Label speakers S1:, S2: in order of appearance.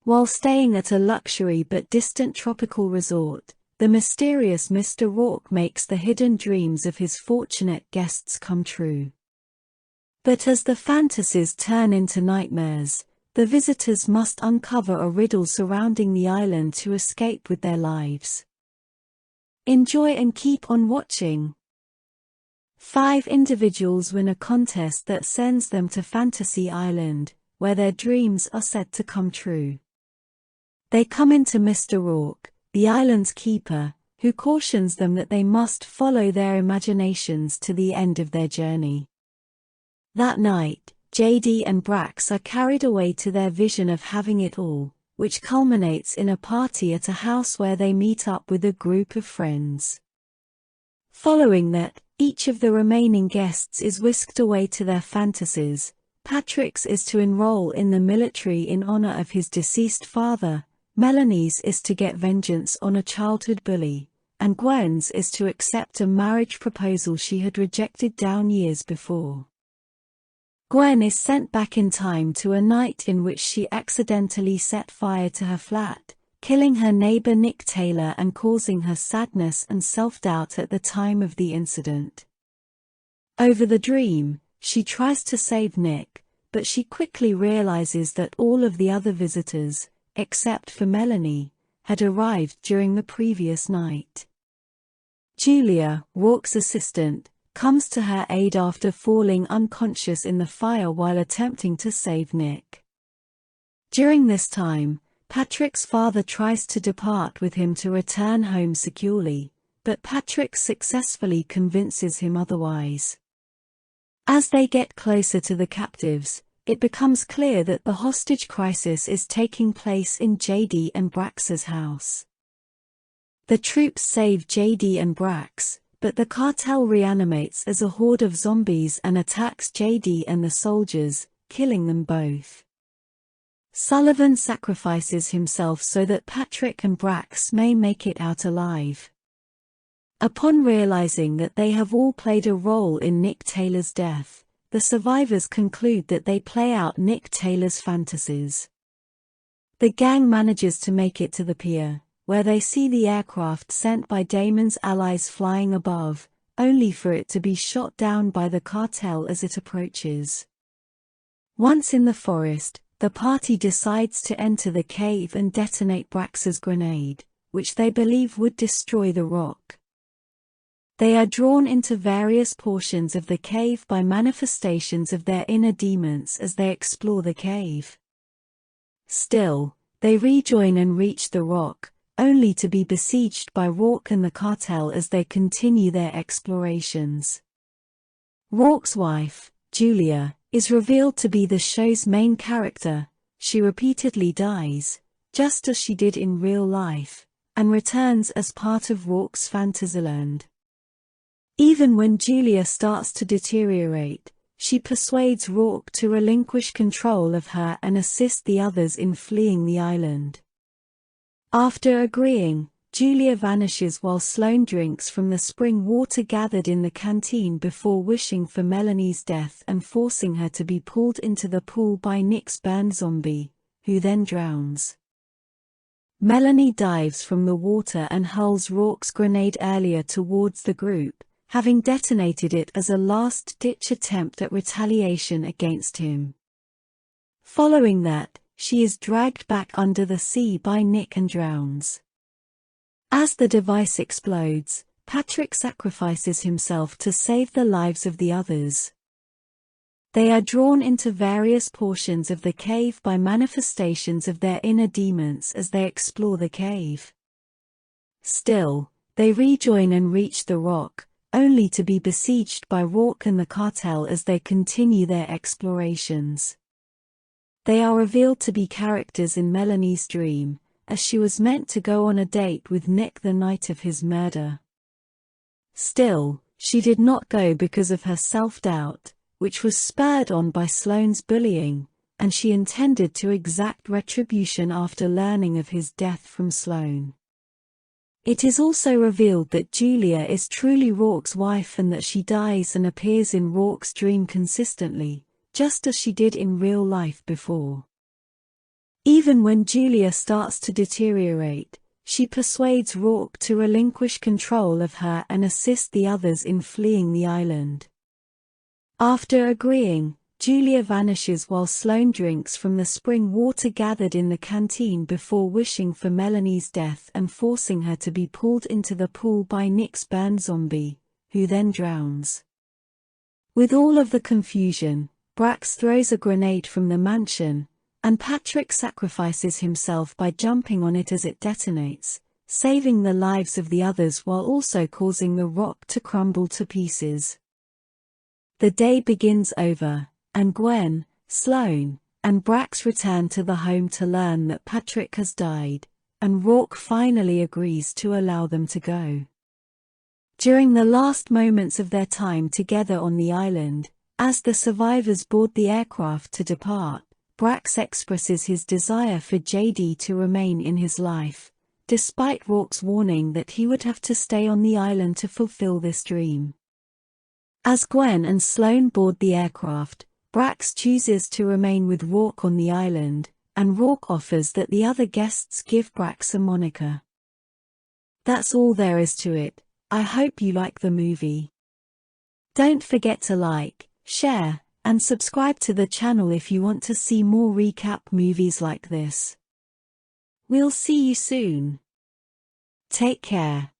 S1: While staying at a luxury but distant tropical resort, the mysterious Mr. Roarke makes the hidden dreams of his fortunate guests come true. But as the fantasies turn into nightmares, the visitors must uncover a riddle surrounding the island to escape with their lives. Enjoy and keep on watching. 5 individuals win a contest that sends them to Fantasy Island, where their dreams are said to come true. They come into Mr. Roarke, the island's keeper, who cautions them that they must follow their imaginations to the end of their journey. That night, JD and Brax are carried away to their vision of having it all, which culminates in a party at a house where they meet up with a group of friends. Following that, each of the remaining guests is whisked away to their fantasies. Patrick's is to enroll in the military in honor of his deceased father, Melanie's is to get vengeance on a childhood bully, and Gwen's is to accept a marriage proposal she had rejected down years before. Gwen is sent back in time to a night in which she accidentally set fire to her flat, killing her neighbor Nick Taylor and causing her sadness and self-doubt at the time of the incident. Over the dream, she tries to save Nick, but she quickly realizes that all of the other visitors, except for Melanie, had arrived during the previous night. Julia, Roarke's assistant, comes to her aid after falling unconscious in the fire while attempting to save Nick. During this time, Patrick's father tries to depart with him to return home securely, but Patrick successfully convinces him otherwise. As they get closer to the captives, it becomes clear that the hostage crisis is taking place in JD and Brax's house. The troops save JD and Brax, but the cartel reanimates as a horde of zombies and attacks JD and the soldiers, killing them both. Sullivan sacrifices himself so that Patrick and Brax may make it out alive. Upon realizing that they have all played a role in Nick Taylor's death, the survivors conclude that they play out Nick Taylor's fantasies. The gang manages to make it to the pier, where they see the aircraft sent by Damon's allies flying above, only for it to be shot down by the cartel as it approaches. Once in the forest, the party decides to enter the cave and detonate Brax's grenade, which they believe would destroy the rock. They are drawn into various portions of the cave by manifestations of their inner demons as they explore the cave. Still, they rejoin and reach the rock, only to be besieged by Roarke and the cartel as they continue their explorations. Roarke's wife, Julia, is revealed to be the show's main character. She repeatedly dies, just as she did in real life, and returns as part of Roarke's Fantasyland. Even when Julia starts to deteriorate, she persuades Roarke to relinquish control of her and assist the others in fleeing the island. After agreeing, Julia vanishes while Sloane drinks from the spring water gathered in the canteen before wishing for Melanie's death and forcing her to be pulled into the pool by Nick's burned zombie, who then drowns. Melanie dives from the water and hurls Roarke's grenade earlier towards the group, having detonated it as a last-ditch attempt at retaliation against him. Following that, she is dragged back under the sea by Nick and drowns. As the device explodes, Patrick sacrifices himself to save the lives of the others. They are drawn into various portions of the cave by manifestations of their inner demons as they explore the cave. Still, they rejoin and reach the rock, only to be besieged by Roarke and the cartel as they continue their explorations. They are revealed to be characters in Melanie's dream, as she was meant to go on a date with Nick the night of his murder. Still, she did not go because of her self-doubt, which was spurred on by Sloane's bullying, and she intended to exact retribution after learning of his death from Sloane. It is also revealed that Julia is truly Roarke's wife and that she dies and appears in Roarke's dream consistently, just as she did in real life before. Even when Julia starts to deteriorate, she persuades Roarke to relinquish control of her and assist the others in fleeing the island. After agreeing, Julia vanishes while Sloane drinks from the spring water gathered in the canteen before wishing for Melanie's death and forcing her to be pulled into the pool by Nick's burned zombie, who then drowns. With all of the confusion, Brax throws a grenade from the mansion, and Patrick sacrifices himself by jumping on it as it detonates, saving the lives of the others while also causing the rock to crumble to pieces. The day begins over, and Gwen, Sloane, and Brax return to the home to learn that Patrick has died, and Roarke finally agrees to allow them to go. During the last moments of their time together on the island, as the survivors board the aircraft to depart, Brax expresses his desire for JD to remain in his life, despite Rourke's warning that he would have to stay on the island to fulfill this dream. As Gwen and Sloane board the aircraft, Brax chooses to remain with Roarke on the island, and Roarke offers that the other guests give Brax a moniker. That's all there is to it. I hope you like the movie. Don't forget to like, share, and subscribe to the channel if you want to see more recap movies like this. We'll see you soon. Take care.